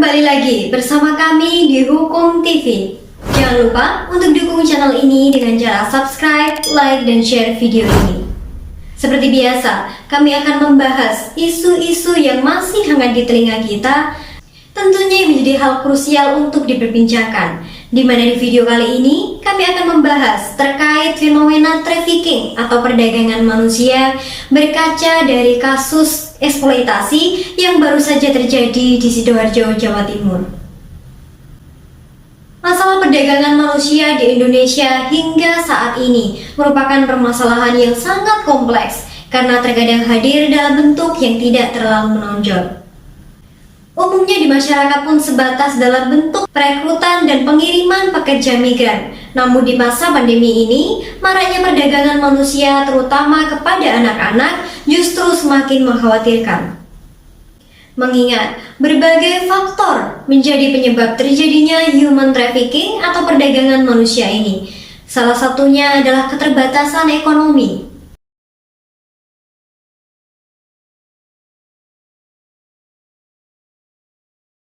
Kembali lagi bersama kami di Hukum TV. Jangan lupa untuk dukung channel ini dengan cara subscribe, like, dan share video ini. Seperti biasa, kami akan membahas isu-isu yang masih hangat di telinga kita, tentunya menjadi hal krusial untuk diperbincangkan. Di mana di video kali ini, kami akan membahas terkait fenomena trafficking atau perdagangan manusia berkaca dari kasus eksploitasi yang baru saja terjadi di Sidoarjo, Jawa Timur. Masalah perdagangan manusia di Indonesia hingga saat ini merupakan permasalahan yang sangat kompleks karena terkadang hadir dalam bentuk yang tidak terlalu menonjol. Umumnya di masyarakat pun sebatas dalam bentuk perekrutan dan pengiriman pekerja migran. Namun di masa pandemi ini, maraknya perdagangan manusia terutama kepada anak-anak justru semakin mengkhawatirkan. Mengingat berbagai faktor menjadi penyebab terjadinya human trafficking atau perdagangan manusia ini. Salah satunya adalah keterbatasan ekonomi.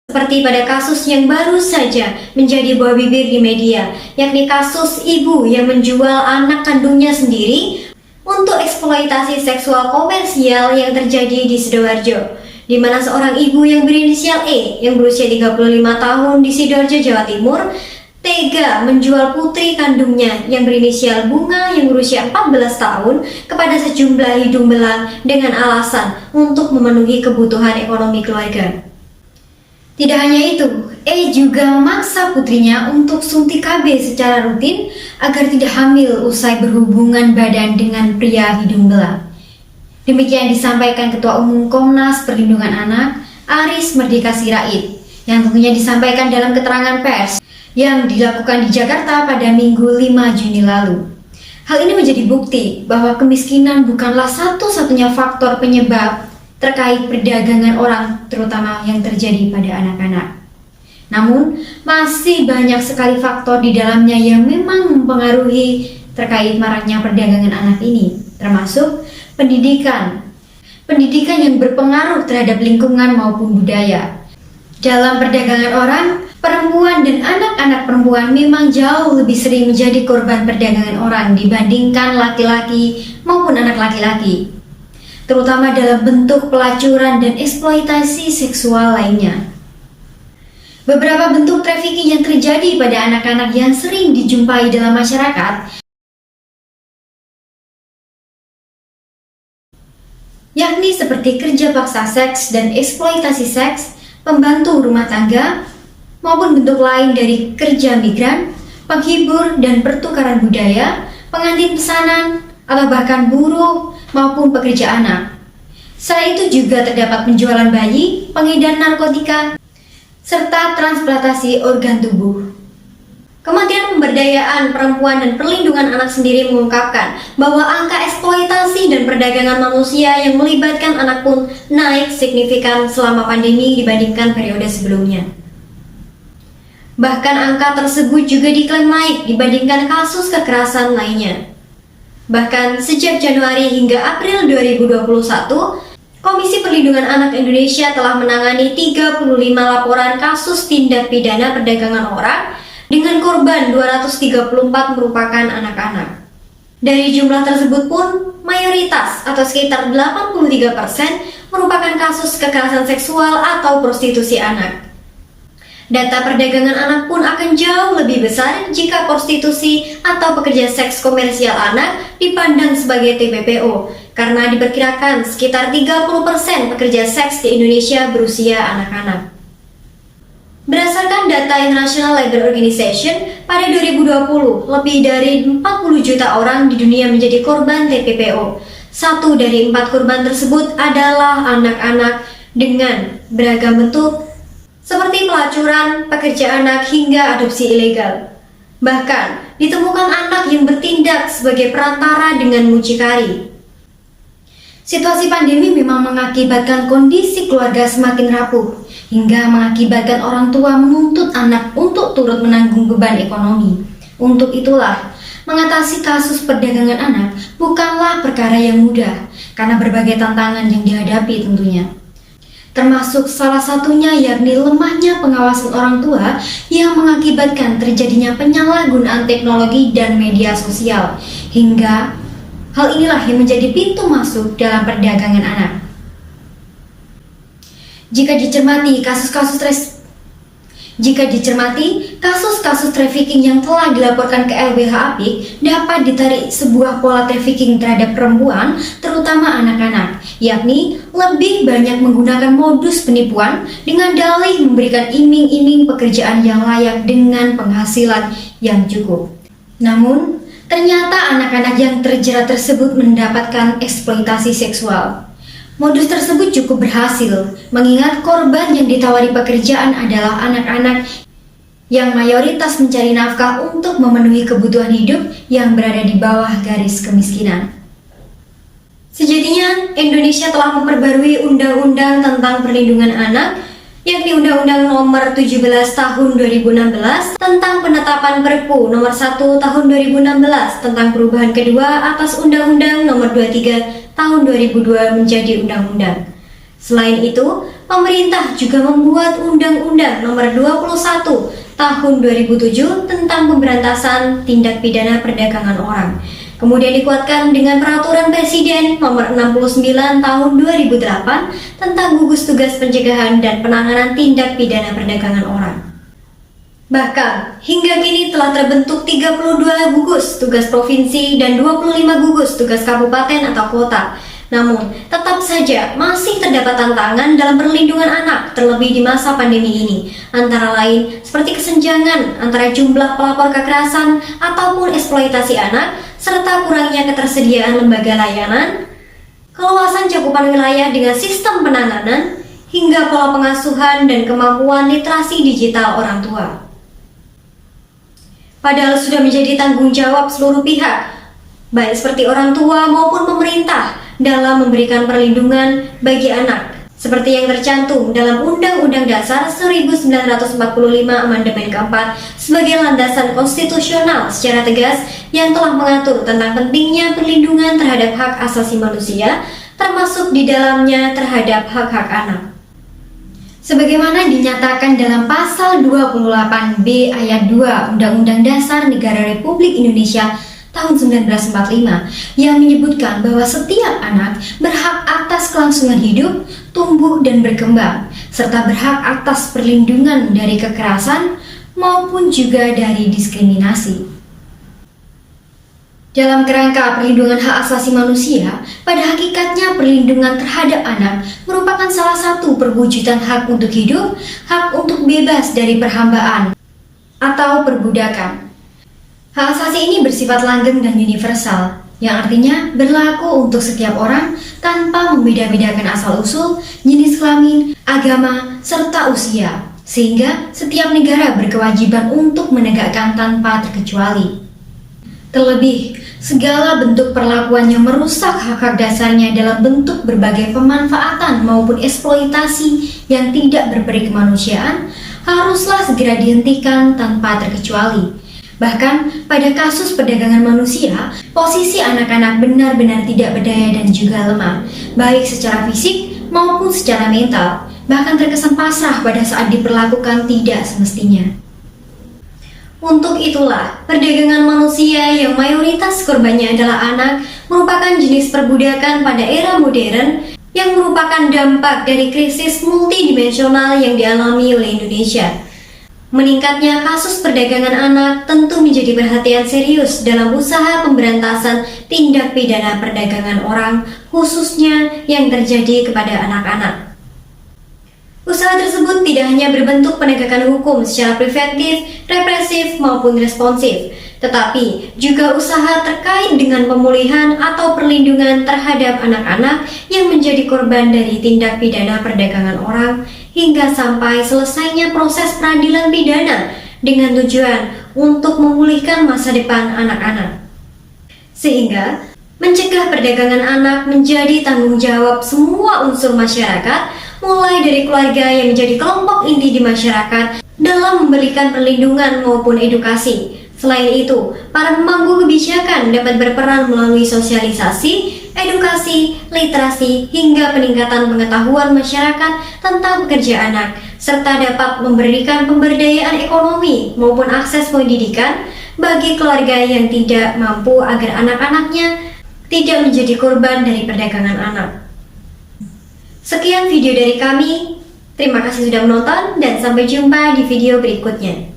Seperti pada kasus yang baru saja menjadi buah bibir di media, yakni kasus ibu yang menjual anak kandungnya sendiri untuk eksploitasi seksual komersial yang terjadi di Sidoarjo, di mana seorang ibu yang berinisial E yang berusia 35 tahun di Sidoarjo, Jawa Timur, tega menjual putri kandungnya yang berinisial Bunga yang berusia 14 tahun kepada sejumlah hidung belang dengan alasan untuk memenuhi kebutuhan ekonomi keluarga. Tidak hanya itu, E juga memaksa putrinya untuk suntik KB secara rutin agar tidak hamil usai berhubungan badan dengan pria hidung belang. Demikian disampaikan Ketua Umum Komnas Perlindungan Anak, Aris Merdeka Sirait, yang tentunya disampaikan dalam keterangan pers yang dilakukan di Jakarta pada Minggu 5 Juni lalu. Hal ini menjadi bukti bahwa kemiskinan bukanlah satu-satunya faktor penyebab terkait perdagangan orang, terutama yang terjadi pada anak-anak. Namun, masih banyak sekali faktor di dalamnya yang memang mempengaruhi terkait maraknya perdagangan anak ini, termasuk pendidikan yang berpengaruh terhadap lingkungan maupun budaya. Dalam perdagangan orang, perempuan dan anak-anak perempuan memang jauh lebih sering menjadi korban perdagangan orang dibandingkan laki-laki maupun anak laki-laki, terutama dalam bentuk pelacuran dan eksploitasi seksual lainnya. Beberapa bentuk trafficking yang terjadi pada anak-anak yang sering dijumpai dalam masyarakat, yakni seperti kerja paksa seks dan eksploitasi seks, pembantu rumah tangga, maupun bentuk lain dari kerja migran, penghibur dan pertukaran budaya, pengantin pesanan, atau bahkan buruh maupun pekerja anak. Selain itu juga terdapat penjualan bayi, pengedar narkotika, serta transplantasi organ tubuh. Kementerian Pemberdayaan Perempuan dan Perlindungan Anak sendiri mengungkapkan bahwa angka eksploitasi dan perdagangan manusia yang melibatkan anak pun naik signifikan selama pandemi dibandingkan periode sebelumnya. Bahkan angka tersebut juga diklaim naik dibandingkan kasus kekerasan lainnya. Bahkan sejak Januari hingga April 2021, Komisi Perlindungan Anak Indonesia telah menangani 35 laporan kasus tindak pidana perdagangan orang dengan korban 234 merupakan anak-anak. Dari jumlah tersebut pun, mayoritas atau sekitar 83% merupakan kasus kekerasan seksual atau prostitusi anak. Data perdagangan anak pun akan jauh lebih besar jika prostitusi atau pekerja seks komersial anak dipandang sebagai TPPO, karena diperkirakan sekitar 30% pekerja seks di Indonesia berusia anak-anak. Berdasarkan data International Labour Organization, pada 2020, lebih dari 40 juta orang di dunia menjadi korban TPPO. 1 dari 4 korban tersebut adalah anak-anak dengan beragam bentuk, seperti pelacuran, pekerja anak, hingga adopsi ilegal. Bahkan, ditemukan anak yang bertindak sebagai perantara dengan mucikari. Situasi pandemi memang mengakibatkan kondisi keluarga semakin rapuh, hingga mengakibatkan orang tua menuntut anak untuk turut menanggung beban ekonomi. Untuk itulah, mengatasi kasus perdagangan anak bukanlah perkara yang mudah, karena berbagai tantangan yang dihadapi tentunya. termasuk salah satunya yakni lemahnya pengawasan orang tua yang mengakibatkan terjadinya penyalahgunaan teknologi dan media sosial, hingga hal inilah yang menjadi pintu masuk dalam perdagangan anak. Jika dicermati kasus-kasus trafficking yang telah dilaporkan ke LBH Apik, dapat ditarik sebuah pola trafficking terhadap perempuan, terutama anak-anak, yakni lebih banyak menggunakan modus penipuan dengan dalih memberikan iming-iming pekerjaan yang layak dengan penghasilan yang cukup. Namun, ternyata anak-anak yang terjerat tersebut mendapatkan eksploitasi seksual. Modus tersebut cukup berhasil, mengingat korban yang ditawari pekerjaan adalah anak-anak yang mayoritas mencari nafkah untuk memenuhi kebutuhan hidup yang berada di bawah garis kemiskinan. Sejatinya, Indonesia telah memperbarui undang-undang tentang perlindungan anak, yakni Undang-Undang Nomor 17 Tahun 2016 tentang penetapan Perpu Nomor 1 Tahun 2016 tentang perubahan kedua atas Undang-Undang Nomor 23 Tahun 2002 menjadi undang-undang. Selain itu, pemerintah juga membuat Undang-Undang Nomor 21 Tahun 2007 tentang pemberantasan tindak pidana perdagangan orang. Kemudian dikuatkan dengan Peraturan Presiden Nomor 69 Tahun 2008 tentang gugus tugas pencegahan dan penanganan tindak pidana perdagangan orang. Bahkan, hingga kini telah terbentuk 32 gugus tugas provinsi dan 25 gugus tugas kabupaten atau kota. Namun, tetap saja masih terdapat tantangan dalam perlindungan anak, terlebih di masa pandemi ini. Antara lain, seperti kesenjangan antara jumlah pelapor kekerasan ataupun eksploitasi anak, serta kurangnya ketersediaan lembaga layanan, keluasan cakupan wilayah dengan sistem penanganan, hingga pola pengasuhan dan kemampuan literasi digital orang tua. Padahal sudah menjadi tanggung jawab seluruh pihak, baik seperti orang tua maupun pemerintah, dalam memberikan perlindungan bagi anak, seperti yang tercantum dalam Undang-Undang Dasar 1945 Amandemen keempat sebagai landasan konstitusional secara tegas yang telah mengatur tentang pentingnya perlindungan terhadap hak asasi manusia, termasuk di dalamnya terhadap hak-hak anak. Sebagaimana dinyatakan dalam pasal 28B ayat 2 Undang-Undang Dasar Negara Republik Indonesia tahun 1945 yang menyebutkan bahwa setiap anak berhak atas kelangsungan hidup, tumbuh dan berkembang, serta berhak atas perlindungan dari kekerasan maupun juga dari diskriminasi. Dalam kerangka perlindungan hak asasi manusia, pada hakikatnya perlindungan terhadap anak merupakan salah satu perwujudan hak untuk hidup, hak untuk bebas dari perhambaan atau perbudakan. Hak asasi ini bersifat langgeng dan universal, yang artinya berlaku untuk setiap orang tanpa membeda-bedakan asal-usul, jenis kelamin, agama, serta usia, sehingga setiap negara berkewajiban untuk menegakkan tanpa terkecuali. Terlebih, segala bentuk perlakuan yang merusak hak-hak dasarnya dalam bentuk berbagai pemanfaatan maupun eksploitasi yang tidak berperi kemanusiaan haruslah segera dihentikan tanpa terkecuali. Bahkan pada kasus perdagangan manusia, posisi anak-anak benar-benar tidak berdaya dan juga lemah, baik secara fisik maupun secara mental, bahkan terkesan pasrah pada saat diperlakukan tidak semestinya. Untuk itulah, perdagangan manusia yang mayoritas korbannya adalah anak merupakan jenis perbudakan pada era modern yang merupakan dampak dari krisis multidimensional yang dialami oleh Indonesia. Meningkatnya kasus perdagangan anak tentu menjadi perhatian serius dalam usaha pemberantasan tindak pidana perdagangan orang, khususnya yang terjadi kepada anak-anak. Usaha tersebut tidak hanya berbentuk penegakan hukum secara preventif, represif, maupun responsif, tetapi juga usaha terkait dengan pemulihan atau perlindungan terhadap anak-anak yang menjadi korban dari tindak pidana perdagangan orang hingga sampai selesainya proses peradilan pidana dengan tujuan untuk memulihkan masa depan anak-anak. Sehingga, mencegah perdagangan anak menjadi tanggung jawab semua unsur masyarakat, mulai dari keluarga yang menjadi kelompok inti di masyarakat dalam memberikan perlindungan maupun edukasi. Selain itu, para pemangku kebijakan dapat berperan melalui sosialisasi edukasi, literasi, hingga peningkatan pengetahuan masyarakat tentang pekerja anak, serta dapat memberikan pemberdayaan ekonomi maupun akses pendidikan bagi keluarga yang tidak mampu agar anak-anaknya tidak menjadi korban dari perdagangan anak. Sekian video dari kami, terima kasih sudah menonton dan sampai jumpa di video berikutnya.